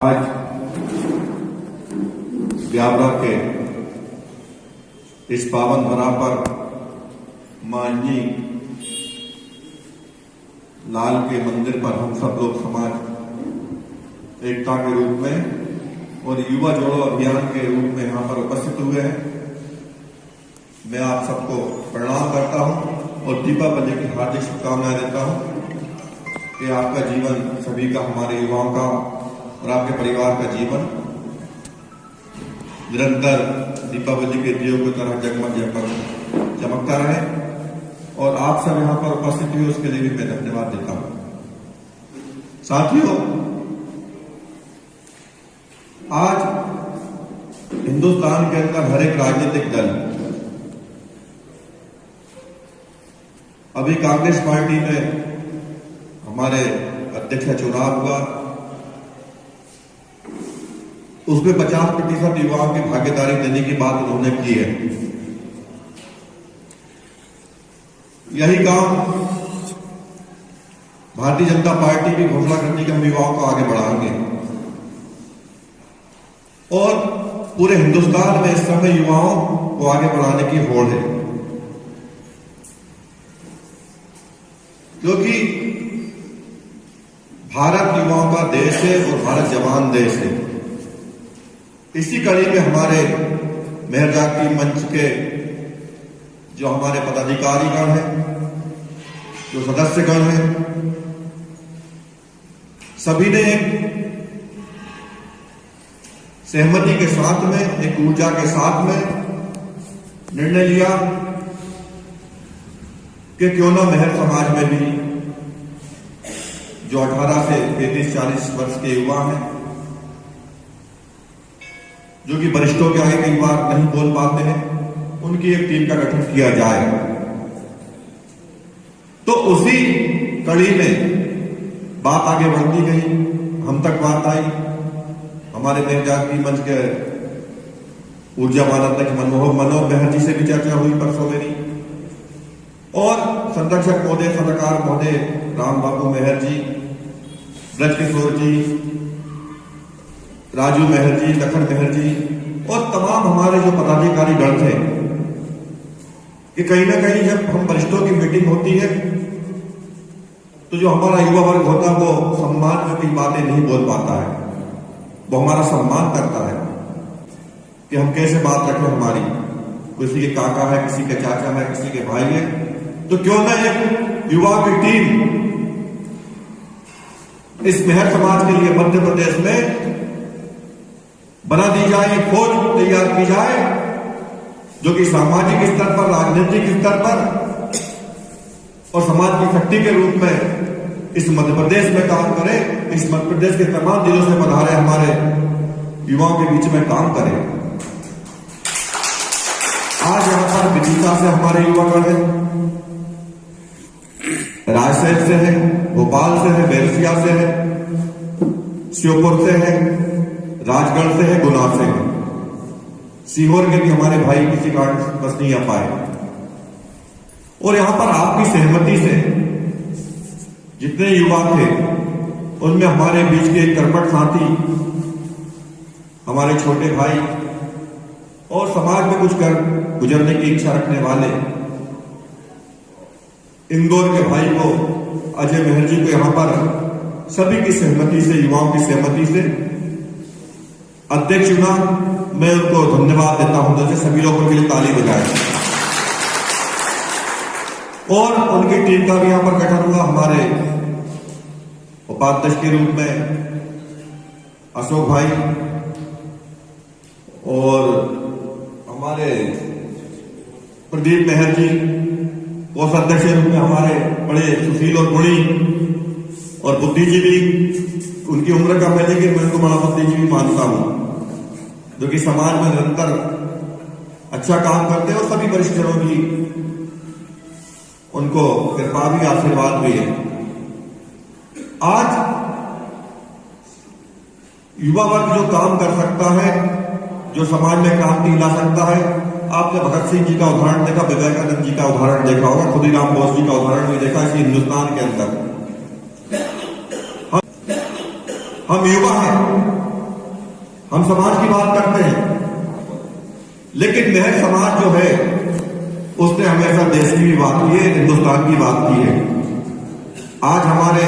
आज ब्यावरा के इस पावन धरा पर मांझी लाल के मंदिर पर हम सब लोग समाज एकता के रूप में और युवा जोड़ो अभियान के रूप में यहाँ पर उपस्थित हुए हैं। मैं आप सबको प्रणाम करता हूँ और दीपावली की हार्दिक शुभकामनाएं देता हूँ कि आपका जीवन, सभी का, हमारे युवाओं का और आपके परिवार का जीवन निरंतर दीपावली के दियों की तरह जगमग जगमग चमकता रहे। और आप सब यहाँ पर उपस्थित हुए उसके लिए भी मैं धन्यवाद देता हूं। साथियों, आज हिंदुस्तान के अंदर हर एक राजनीतिक दल, अभी कांग्रेस पार्टी में हमारे अध्यक्ष का चुनाव हुआ, उसमें 50% युवाओं की भागीदारी देने की बात उन्होंने की है। यही काम भारतीय जनता पार्टी की घोषणा करने के हम युवाओं को आगे बढ़ाएंगे और पूरे हिंदुस्तान में इस समय युवाओं को आगे बढ़ाने की होड़ है, क्योंकि भारत युवाओं का देश है और भारत जवान देश है। इसी कड़ी में हमारे मेहर जागृति मंच के जो हमारे पदाधिकारीगण हैं, जो सदस्यगण हैं, सभी ने एक सहमति के साथ में, एक ऊर्जा के साथ में निर्णय लिया कि क्यों ना मेहर समाज में भी जो 18 से 33-40 वर्ष के युवा हैं, जो कि वरिष्ठों के आगे कई बार नहीं बोल पाते हैं, उनकी एक टीम का गठन किया जाए। तो उसी कड़ी में बात आगे बढ़ती गई, हम तक बात आई। हमारे मेहर जागृति मंच के ऊर्जावान अध्यक्ष मनोहर मेहर जी से भी चर्चा हुई परसों मेरी, और संरक्षक महोदय, सलाहकार महोदय राम बाबू मेहर जी, ब्रज किशोर जी, राजू मेहर जी, लखन मेहर जी और तमाम हमारे जो पदाधिकारी गण थे, कि कहीं ना कहीं जब हम वरिष्ठों की मीटिंग होती है तो जो हमारा युवा वर्ग होता है वो सम्मान में कई बातें नहीं बोल पाता है, वो हमारा सम्मान करता है कि हम कैसे बात रखें हमारी। किसी के काका है, किसी के चाचा है, किसी के भाई है, तो क्यों ना एक युवा की टीम इस मेहर समाज के लिए मध्य प्रदेश में बना दी जाए, एक फौज तैयार की जाए जो कि सामाजिक स्तर पर, राजनीतिक स्तर पर और समाज की शक्ति के रूप में इस मध्य प्रदेश में काम करे, इस मध्य प्रदेश के तमाम जिलों से पधारे हमारे युवाओं के बीच में काम करे। आज यहां पर विदिशा से हमारे युवागण हैं, रायसेन से है, भोपाल से है, बैरसिया से है, श्योपुर से है, राजगढ़ से है, गुना से है, सीहोर के भी हमारे भाई किसी कारण बस नहीं आ पाए। और यहां पर आपकी सहमति से जितने युवा थे उनमें हमारे बीच के एक कर्मठ साथी, हमारे छोटे भाई और समाज में कुछ कर गुजरने की इच्छा रखने वाले इंदौर के भाई को, अजय मेहर जी को यहां पर सभी की सहमति से, युवाओं की सहमति से अध्यक्ष चुना। मैं उनको धन्यवाद देता हूं, जैसे सभी लोगों के लिए ताली बजाएं। और उनकी टीम का भी यहां पर गठन हुआ। हमारे उपाध्यक्ष के रूप में अशोक भाई और हमारे प्रदीप मेहर जी, कोषाध्यक्ष के रूप में हमारे बड़े सुशील और गुणी और बुद्धिजीवी, उनकी उम्र कम है लेकिन मैं उनको बड़ा बुद्धिजीवी मानता हूं, जो कि समाज में निरंतर अच्छा काम करते हैं और सभी वरिष्ठजनों की उनको कृपा भी, आशीर्वाद भी है। आज युवा वर्ग जो काम कर सकता है, जो समाज में क्रांति ला सकता है, आपने भगत सिंह जी का उदाहरण देखा, विवेकानंद जी का उदाहरण देखा होगा, खुदीराम बोस जी का उदाहरण भी देखा इसी हिंदुस्तान के अंदर। हम युवा हैं, हम समाज की बात करते हैं, लेकिन मेहर समाज जो है उसने हमेशा देश की भी बात की है, हिंदुस्तान की बात की है। आज हमारे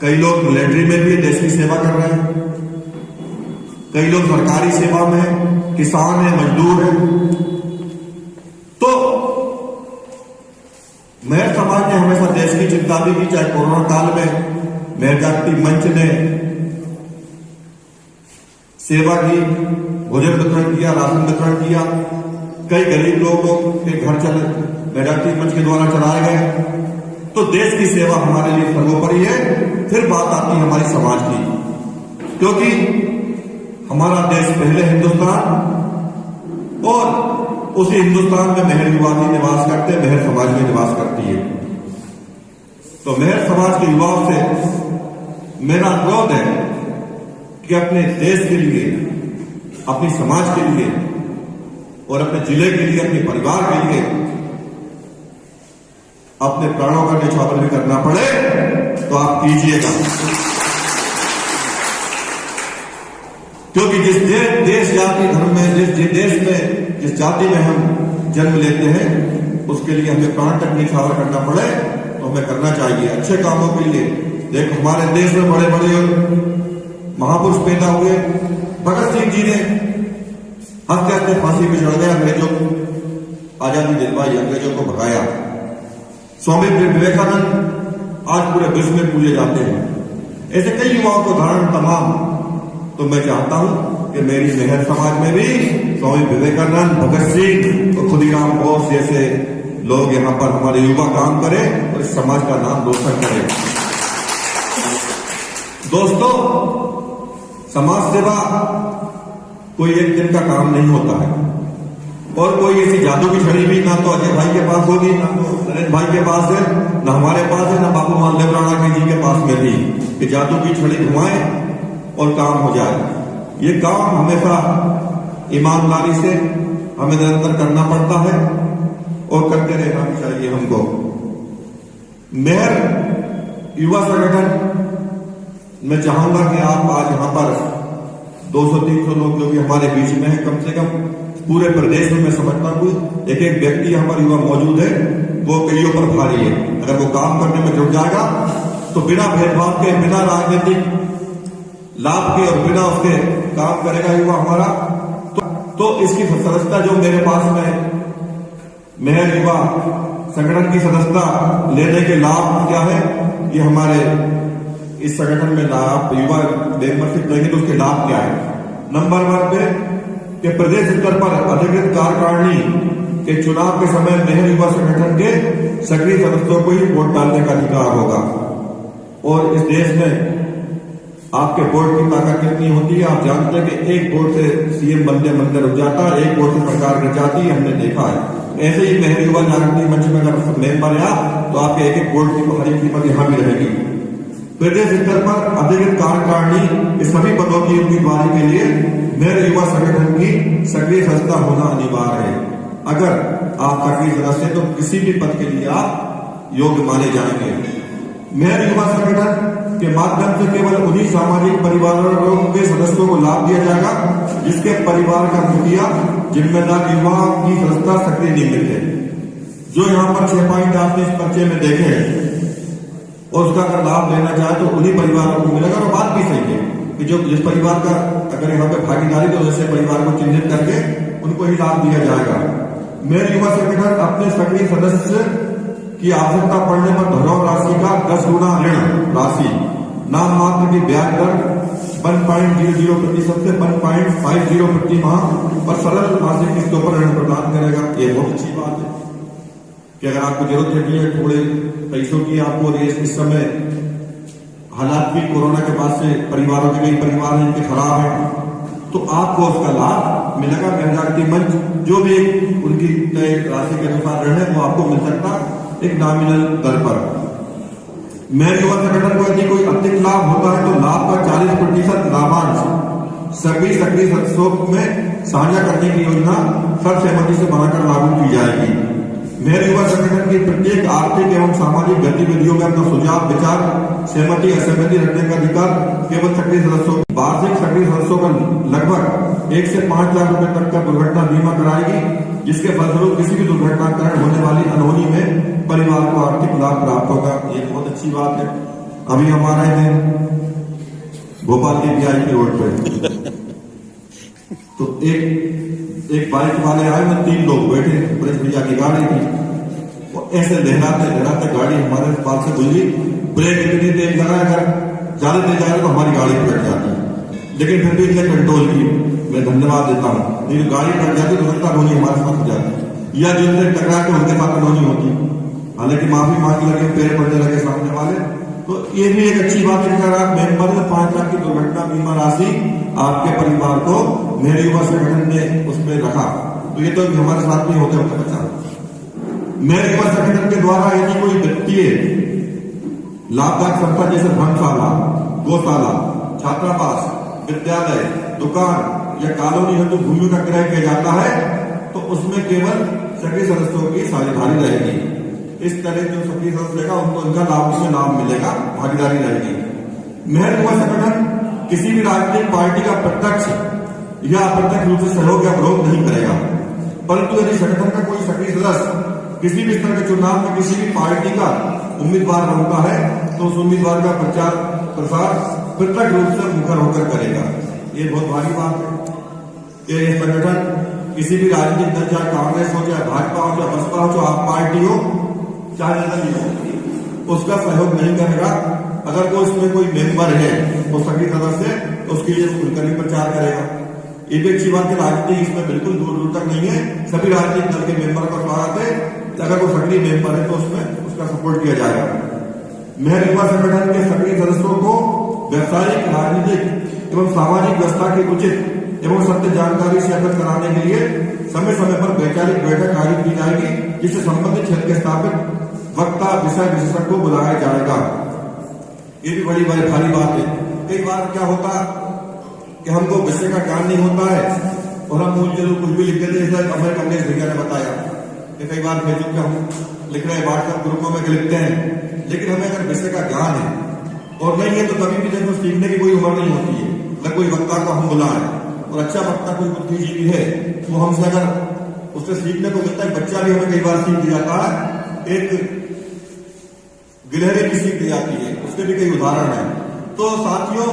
कई लोग मिलिट्री में भी देश की सेवा कर रहे हैं, कई लोग सरकारी सेवा में हैं, किसान हैं, मजदूर हैं। तो मेहर समाज ने हमेशा देश की चिंता भी की, चाहे कोरोना काल में मेहर जागृति मंच ने सेवा की, भोजन वितरण किया, राशन वितरण किया, कई गरीब लोगों के घर चले मेहर जागृति मंच के द्वारा चलाए गए। तो देश की सेवा हमारे लिए सर्वोपरि है। फिर बात आती है हमारी समाज की, क्योंकि हमारा देश पहले हिंदुस्तान, और उसी हिंदुस्तान में मेहर युवाती निवास करते, मेहर समाज में निवास करती है। तो मेहर समाज के युवाओं से मेरा अनुरोध है कि अपने देश के लिए, अपनी समाज के लिए और अपने जिले के लिए, अपने परिवार के लिए अपने प्राणों का न्यौछावर भी करना पड़े तो आप कीजिएगा। क्योंकि जिस देश जाति धर्म में, जिस देश में, जिस जाति में हम जन्म लेते हैं, उसके लिए हमें प्राण तक न्यौछावर करना पड़े तो हमें करना चाहिए अच्छे कामों के लिए। देखो हमारे देश में बड़े बड़े महापुरुष पैदा हुए। भगत सिंह जी ने हंसते हंसते फांसी पे चढ़ गए, अंग्रेजों को आजादी दिलवाई, अंग्रेजों को भगाया। स्वामी विवेकानंद आज पूरे विश्व में पूजे जाते हैं। ऐसे कई युवाओं को उदाहरण तमाम। तो मैं चाहता हूं कि मेरी मेहर समाज में भी स्वामी विवेकानंद, भगत सिंह और खुदीराम बोस जैसे लोग यहां पर हमारे युवा काम करें और इस समाज का नाम रोशन करें। दोस्तों, समाज सेवा कोई एक दिन का काम नहीं होता है, और कोई ऐसी जादू की छड़ी भी ना तो अजय भाई के पास होगी, ना तो नरेंद्र भाई के पास है, ना हमारे पास है, ना बाबू मालदेव राणा के जी के पास में थी कि जादू की छड़ी घुमाए और काम हो जाए। ये काम हमेशा ईमानदारी से हमें निरंतर करना पड़ता है और करते रहना भी चाहिए हमको। मेहर युवा संगठन, मैं चाहूंगा कि आप आज यहां पर 200-300 लोग जो भी हमारे बीच में है, कम से कम पूरे प्रदेश में मैं समझता हूं एक एक व्यक्ति यहाँ पर युवा मौजूद है, वो कईयों पर भारी है। अगर वो काम करने में जुट जाएगा तो बिना भेदभाव के, बिना राजनीतिक लाभ के और बिना उसके काम करेगा युवा हमारा। तो इसकी सदस्यता जो मेरे पास में मेहर युवा संगठन की सदस्यता लेने के लाभ क्या है, ये हमारे इस संगठन में लाभ युवा मेंबरशिप लेंगे तो उसके लाभ क्या है। नंबर 1 पे कि प्रदेश स्तर पर अधिकृत कार्यकारिणी के चुनाव के समय मेहर युवा संगठन के सक्रिय सदस्यों को ही वोट डालने का अधिकार होगा। और इस देश में आपके वोट की ताकत कितनी होती है आप जानते हैं कि एक वोट से सीएम बनने रुक जाता है, एक वोट से सरकार गिर जाती है, हमने देखा है। ऐसे ही मेहर युवा जागृति मंच में अगर मेंबर आया तो आपके एक एक वोट की हरी कीमत यहां भी रहेगी। प्रदेश स्तर पर अधिकृत कार्यकारिणी के सभी पदों की उम्मीदवारी के लिए मेहर युवा संगठन की सक्रिय सदस्यता होना अनिवार्य है। अगर आप सक्रिय सदस्य हैं तो किसी भी पद के लिए आप योग्य माने जाएंगे। मेहर युवा संगठन के माध्यम से केवल उन्हीं सामाजिक परिवारों के सदस्यों को लाभ दिया जाएगा जिसके परिवार का मुखिया जिम्मेदार युवा की सदस्यता सक्रिय नियमित है। जो यहाँ पर 6 पॉइंट आपने इस पर्चे में देखे हैं और उसका अगर लाभ लेना चाहे तो उन्हीं परिवारों को मिलेगा। और बात भी सही है कि जो जिस परिवार का अगर यहाँ पे भागीदारी तो ऐसे परिवार को चिन्हित करके उनको ही लाभ दिया जाएगा। मेहर युवा संगठन अपने सक्रिय सदस्य की आवश्यकता पड़ने पर धनराशि राशि का 10 गुना ऋण राशि नाम मात्र की ब्याज दर 1.00% से 1.50 प्रति माह पर सरल मासिक किस्तों पर ऋण प्रदान करेगा। ये बहुत अच्छी बात है कि अगर आपको जरूरत है थोड़े पैसों की आपको, और इस समय हालात भी कोरोना के बाद से परिवारों के कई परिवार हैं जिनके खराब है, तो आपको उसका लाभ मिलेगा। मेहर जागृति मंच जो भी उनकी तय राशि के अनुसार ऋण है वो आपको मिल सकता एक नॉमिनल दर पर। मेहर युवा संगठन को यदि कोई अतिरिक्त लाभ होता है तो लाभ का 40% लाभांश सभी सक्रिय सदस्यों में साझा करने की योजना सर्वसहमति से बनाकर लागू की जाएगी। मेरे युवा संगठन की प्रत्येक आर्थिक एवं सामाजिक गतिविधियों में अपना सुझाव, विचार, सहमति, असहमति रखने का अधिकार केवल सक्रिय सदस्यों। वार्षिक सक्रिय सदस्यों का लगभग 1 से 5 लाख रुपए तक का दुर्घटना बीमा कराएगी, जिसके फलस्वरूप किसी भी दुर्घटना के कारण होने वाली अनहोनी में परिवार को आर्थिक लाभ प्राप्त होगा। ये बहुत अच्छी बात है। अभी हमारे हैं भोपाल के VIP रोड पे तो एक बाइक वाले आए में 3 लोग बैठे, ब्रज भैया की गाड़ी थी, वो ऐसे लहराते लहराते गाड़ी हमारे पास से गुजरी। ब्रेक इतनी तेज लगा, अगर ज्यादा तेज जाए तो हमारी गाड़ी पलट जाती, लेकिन फिर भी इसने कंट्रोल की। मैं धन्यवाद देता हूँ। नहीं तो गाड़ी पलट जाती तो लगता रोनी हमारे साथ हो जाती, या जिनसे टकरा के उनके साथ रोनी होती। हालांकि माफी मांगने लगे, पैर पड़ने लगे सामने वाले। तो ये भी एक अच्छी बात है कि अगर आप मेंबर में 5 लाख की दुर्घटना बीमा राशि आपके परिवार को मेरे युवा संगठन ने उसमें रखा, तो ये तो हमारे साथ नहीं होते होते बचा। मेरे युवा संगठन के द्वारा यदि कोई वित्तीय लाभदायक संस्था जैसे धर्मशाला, गौशाला, छात्रावास, विद्यालय, दुकान या कॉलोनी हेतु भूमि का क्रय किया जाता है, तो उसमें केवल सक्रिय सदस्यों की साझेदारी रहेगी। इस तरह जो सक्रिय सदस्य रहेगा उनको इनका लाभ, उसमें लाभ मिलेगा, भागीदारी रहेगी। मेहर युवा संगठन किसी भी राजनीतिक पार्टी का प्रत्यक्ष या अप्रत्यक्ष रूप से सहयोग या विरोध नहीं करेगा, परंतु यदि संगठन का कोई सक्रिय सदस्य किसी भी स्तर के चुनाव में किसी भी पार्टी का उम्मीदवार बनता है, तो उस उम्मीदवार का प्रचार प्रसार प्रत्यक्ष रूप से मुखर होकर करेगा। ये बहुत भारी बात है कि ये संगठन किसी भी राजनीतिक दल, चाहे कांग्रेस हो, चाहे भाजपा हो, चाहे बसपा हो, चाहे आप पार्टी हो, चाहे जनता हो, उसका सहयोग नहीं करेगा। अगर कोई उसमें कोई मेंबर है, वो सक्रिय सदस्य, तो उसके लिए खुलकर ही प्रचार करेगा। ये भी अच्छी बात है। राजनीति इसमें बिल्कुल दूर दूर तक नहीं है, सभी राजनीतिक दल के मेंबर का स्वागत है। अगर वो सक्रिय मेंबर है तो उसमें उसका सपोर्ट किया जाएगा। मेहर युवा संगठन के सक्रिय सदस्यों को व्यवसायिक, राजनीतिक एवं सामाजिक व्यवस्था की उचित एवं सत्य जानकारी से अवगत कराने के लिए समय समय पर वैचारिक बैठक आयोजित की जाएगी, जिससे संबंधित क्षेत्र के स्थापित वक्ता, विषय विशेषज्ञ को बुलाया जाएगा। ये भी बड़ी भारी बात है। कई बार क्या होता कि हमको विषय का ज्ञान नहीं होता है और हम मूल जरूर कुछ भी लिख देते हैं, जैसा हमारे कमलेश भैया ने बताया कि कई बार फेसबुक पे हम लिख रहे हैं, व्हाट्सएप ग्रुपों में लिखते हैं, लेकिन हमें अगर विषय का ज्ञान है और नहीं है तो कभी भी देखो सीखने की कोई उम्र नहीं होती है। अगर कोई वक्ता को हम बुलाएं और अच्छा वक्ता कोई बुद्धिजीवी है, वो हमसे अगर उससे सीखने को मिलता है, बच्चा भी हमें कई बार सीख जाता है, एक गिलहरी की सीख दी जाती है, उसके भी कई उदाहरण है। तो साथियों,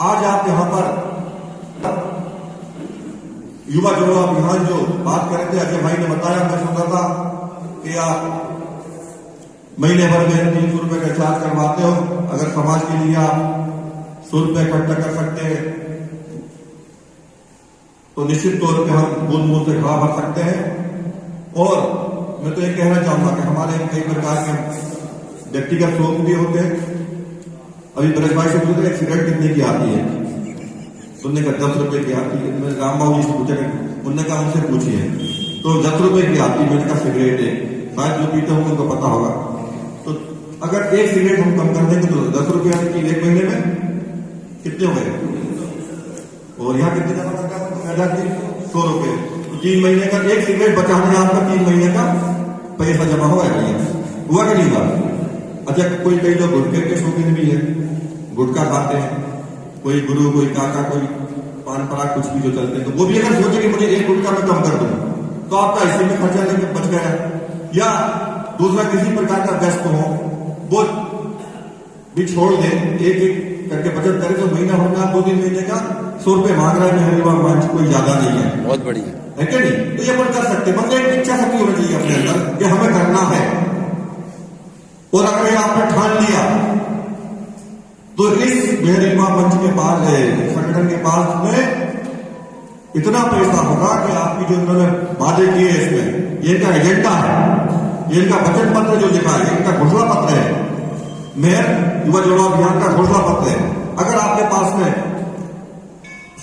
आज आप यहां पर युवा जोड़ो अभियान जो बात कर रहे थे, अजय भाई ने बताया, मैं सुन रहा था कि आप महीने भर में 300 रुपए का रिचार्ज करवाते हो, अगर समाज के लिए आप 100 रुपए इकट्ठा कर सकते हैं तो निश्चित तौर पे हम बूंद बूंद से घड़ा भर सकते हैं। और मैं तो ये कहना चाहूंगा कि हमारे कई प्रकार के व्यक्तिगत शौक भी होते हैं। अभी ब्रज भाई से पूछते एक सिगरेट कितने की आती है, सुनने का 10 रुपए की आती है। मैंने राम बाबू जी से पूछा, उनने कहा उनसे पूछिए, तो 10 रुपए की आती है। मैंने कहा सिगरेट है, शायद जो पीते होंगे उनको पता होगा। तो अगर एक सिगरेट हम कम कर देंगे तो 10 रुपया की एक महीने में कितने हो गए, और यहाँ कितने जमा करता है 100 रुपए, तो 3 महीने का एक सिगरेट बचाने आपका 3 महीने का पैसा जमा हुआ है, हुआ कि नहीं हुआ। अच्छा, कोई कई लोग गुटखे के शौकीन भी है, गुटखा खाते हैं, कोई गुरु, कोई काका, कोई पान पराग, कुछ भी जो चलते हैं, तो वो भी अगर सोचे कि मुझे एक गुटखा में कम कर दूं तो आपका इसी में खर्चा लेके बच गया। या दूसरा किसी प्रकार का व्यस्त हो, वो भी छोड़ दे, एक एक करके बचत करे, तो महीना होगा 2-3 महीने का 100 रुपए मांग रहा है मेहर युवा मंच, कोई ज्यादा नहीं है, बहुत बढ़िया है क्या नहीं। तो ये अपन कर सकते, बस एक इच्छा शक्ति होनी चाहिए अपने अंदर कि हमें करना है। और अगर आपने ठान लिया तो इस मेहर युवा मंच के पास, संगठन के पास में इतना पैसा होगा कि आपकी जो इन्होंने वादे किए इसमें, ये इनका एजेंडा है, ये इनका वचन पत्र जो लिखा है, इनका घोषणा पत्र है, मेहर युवा जोड़ो अभियान का घोषणा पत्र है। अगर आपके पास में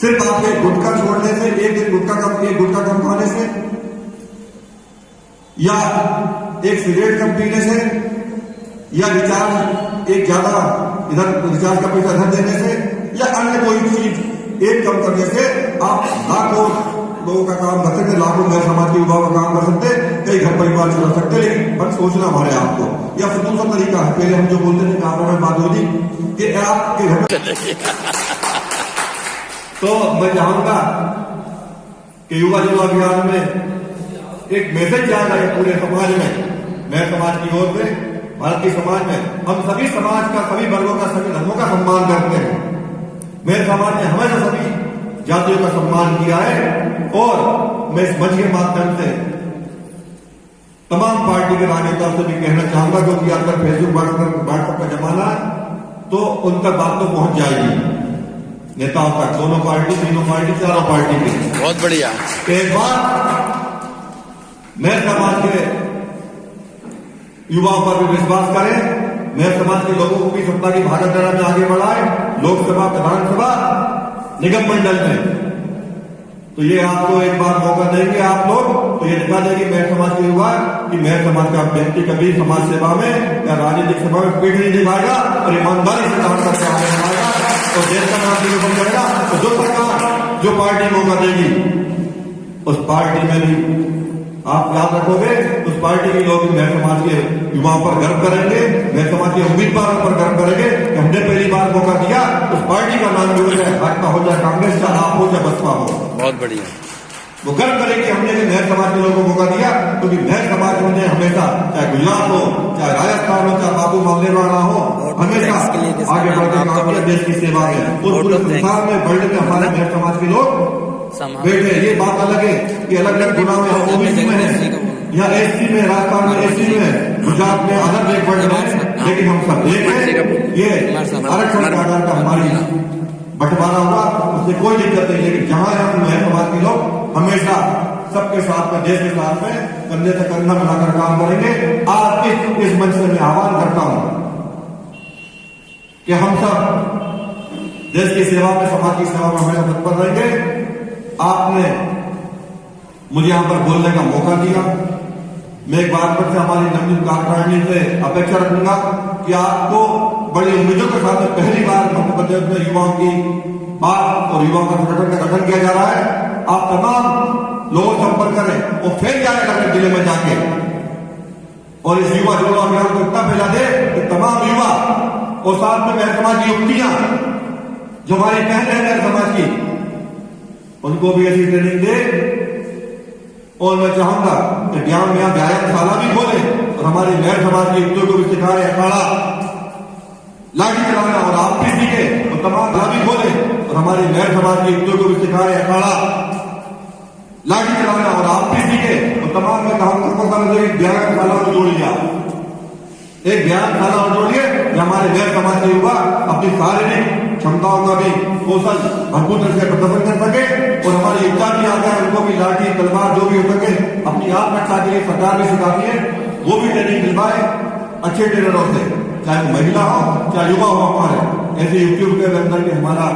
सिर्फ आपके गुटखा छोड़ने से, एक दिन गुटखा कम खाने से, या एक सिगरेट कम पीने से, या रिचार्ज एक ज्यादा इधर रिचार्ज का पैसा इधर देने से, या अन्य कोई चीज एक कम करने से आप लाखों लोगों का काम कर सकते, लाखों मेरे समाज के युवा का काम कर सकते, कई घर परिवार चला सकते, लेकिन बस सोचना हमारे आपको। या फिर दूसरा तरीका है, पहले हम जो बोलते थे कहा में बात होती कि आपके घर में तो मैं चाहूंगा कि युवा जन अभियान में एक मैसेज जा रहा है पूरे समाज में, मेरे समाज की ओर से, भारतीय समाज में हम सभी समाज का, सभी वर्गों का, सभी धर्मों का सम्मान करते हैं। मेरे समाज ने हमेशा सभी जातियों का सम्मान किया है और मैं इस मंच के माध्यम से तमाम पार्टी के राजनेताओं से भी कहना चाहूंगा, क्योंकि आजकल फेसबुक व्हाट्सएप का जमाना है, तो उन तक बात तो पहुंच जाएगी नेताओं तक, दोनों पार्टी, तीनों पार्टी, चारों पार्टी की। बहुत बढ़िया। एक बार मेरे समाज के युवाओं पर भी विश्वास करें, मेरे समाज के लोगों को भी सत्ता की भागीदारी में आगे बढ़ाए, लोकसभा, विधानसभा, निगम मंडल में। तो ये आपको एक बार मौका देंगे आप लोग, तो ये दिखा देंगे मेरे समाज के युवा कि मेरे समाज का व्यक्ति कभी समाज सेवा में या राजनीतिक सेवा में पीठ नहीं दिखाएगा और ईमानदारी से काम करके आगे बढ़ाएगा और देश का नाम निरूपण करेगा। तो जो सरकार, जो पार्टी मौका देगी, उस पार्टी में भी आप याद रखोगे, उस पार्टी के लोग मेरे समाज के युवाओं पर गर्व करेंगे, मेरे समाज के उम्मीदवारों पर गर्व करेंगे कि हमने पहली बार मौका दिया, उस पार्टी का नाम जो है भाजपा हो चाहे कांग्रेस, चाहे आप हो चाहे बसपा हो। बहुत बढ़िया। वो गर्व करेंगे हमने मेहर समाज के लोगों को मौका दिया, क्योंकि मेहर समाज ने हमेशा, चाहे गुजरात हो, चाहे राजस्थान हो, चाहे बाबू मामलेवाला हो, हमेशा आगे बढ़ते काम किया देश की सेवा में। उस पूरे संसार में वर्ल्ड में हमारे मेहर समाज के लोग बैठे। ये बात अलग है कि अलग अलग गुना में हम ओबीसी में है या एससी में, राजस्थान में एससी में, गुजरात में अदर बैकवर्ड में, लेकिन हम सब एक है। ये आरक्षण के आधार पर हमारी बंटवारा हुआ, उससे कोई दिक्कत नहीं। लेकिन जहां हम मेहर समाज के लोग हमेशा सबके साथ में, देश के साथ में कंधे से कंधा मिलाकर काम करेंगे। आज इस मंच से मैं आह्वान करता हूं कि हम सब देश की सेवा में, समाज की सेवा में हमेशा तत्पर रहेंगे। आपने मुझे यहां पर बोलने का मौका दिया, मैं एक बार फिर से हमारी नवनीत कार्यकारिणी से अपेक्षा रखूंगा कि आपको बड़ी उम्मीदों के साथ पहली बार मध्य प्रदेश में युवाओं की बात और युवाओं का संगठन का गठन किया जा रहा है। आप तमाम लोगों से संपर्क करें और फैल जाए अपने जिले में जाके, और इस युवा जोड़ो अभियान को इतना फैला दे कि तमाम युवा और साथ में मेरे समाज की युवतियां जो हमारी बहन है मेरे समाज की, उनको भी ऐसी ट्रेनिंग दे। और मैं चाहूंगा कि व्यायामशाला भी खोले और हमारी मेहर समाज की युवतियों को भी सिखाए अखाड़ा लाठी चलाना, और आप भी सीखे और तमाम भी खोले और हमारी मेहर समाज की युवतियों को भी सिखाए अखाड़ा लाठी चलाना, और आप भी सीखे और तमाम में कहूंगा व्यायामशाला को जोड़िए, एक व्यायामशाला और जोड़िए, हमारे मेहर समाज के युवा अपनी शारीरिक क्षमताओं का भी कौशल भरपूर तरह से प्रदर्शन कर सके, और हमारी युवता भी आ गया, उनको भी लाठी तलवार जो भी हो सके अपनी आत्मरक्षा के लिए सरकार भी सिखाती है, वो भी ट्रेनिंग दिलवाए अच्छे ट्रेनरों से, चाहे वो महिला हो चाहे युवा हो। हमारे ऐसे यूट्यूब के अंदर भी हमारा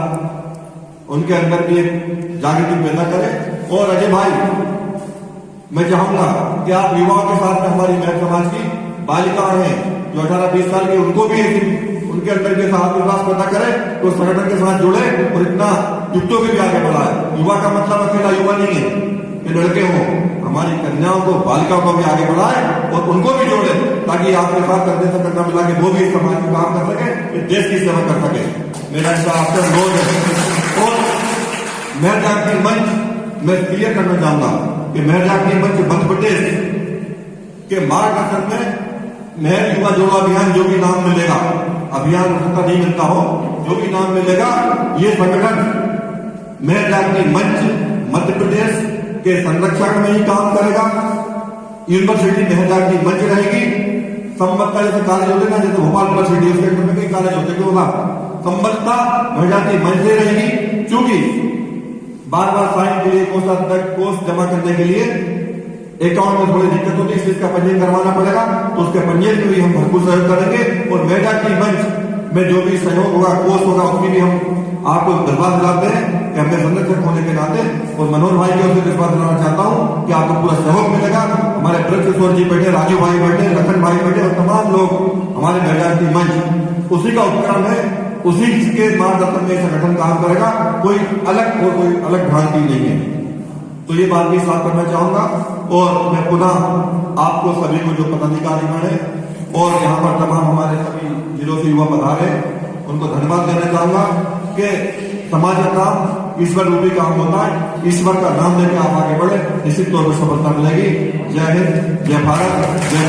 उनके अंदर भी एक जागृति पैदा करें। और अजय भाई, मैं चाहूंगा कि आप युवाओं के साथ में हमारी मेहर समाज की बालिकाएं हैं जो 18-20 साल की, उनको भी उनके अंदर के साथ विश्वास पैदा करे, तो संगठन के साथ जुड़े और इतना युवतियों के भी आगे बढ़ाए। युवा का मतलब अकेला युवा नहीं है कि लड़के हों, हमारी कन्याओं को, बालिकाओं को भी आगे बढ़ाए और उनको भी जोड़े, ताकि आपके साथ कंधे से कंधा मिला के वो भी समाज में काम कर सके, देश की सेवा कर सके। मेरा ऐसा आपसे अनुरोध है। और मेहर जागृति मंच मैं क्लियर करना चाहूंगा कि मेहर जागृति मंच मध्य प्रदेश के मार्गदर्शन में मेहर युवा जोड़ो अभियान, जो भी नाम मिलेगा, अभियान उसका नहीं मिलता हो, जो भी नाम मिलेगा, ये संगठन मेहर जागृति मंच मध्य प्रदेश के संरक्षण में ही काम करेगा। यूनिवर्सिटी मेहर जागृति मंच रहेगी। संबद्धता जैसे कॉलेज होते ना, जैसे भोपाल यूनिवर्सिटी, उसके अंदर में कई कॉलेज होते, क्यों होगा? संबद्धता मेहर जागृति मंच से रहेगी, क्योंकि बार बार साइन के लिए कोर्स जमा करने के लिए अकाउंट में थोड़ी दिक्कत होती है, इसलिए इसका पंजीयन करवाना पड़ेगा, तो उसके पंजीयन में भी हम भरपूर सहयोग करेंगे। और मेहर जागृति मंच में जो भी सहयोग होगा, कोर्स होगा, उसकी भी हम आपको विश्वास दिलाते हैं कि हमने संरक्षक होने के नाते, और मनोहर भाई की ओर से विश्वास दिलाना चाहता हूं कि आपको पूरा सहयोग मिलेगा। हमारे ब्रजकिशोर जी बैठे, राजू भाई बैठे, लखन भाई बैठे, और तमाम लोग हमारे मेहर जागृति मंच उसी का उपक्रम है, उसी के मार्गदर्शन में संगठन काम करेगा। कोई अलग भ्रांति नहीं है। तो ये बात भी साफ करना चाहूंगा। और मैं पुनः आपको सभी को जो पदाधिकारीगण है और यहाँ पर तमाम हमारे सभी जिलों से युवा पधारे उनको धन्यवाद देना चाहूंगा कि समाज का काम ईश्वर रूपी काम होता है। ईश्वर का नाम लेकर आप आगे बढ़े, निश्चित तौर पर सफलता मिलेगी। जय हिंद, जय भारत, जय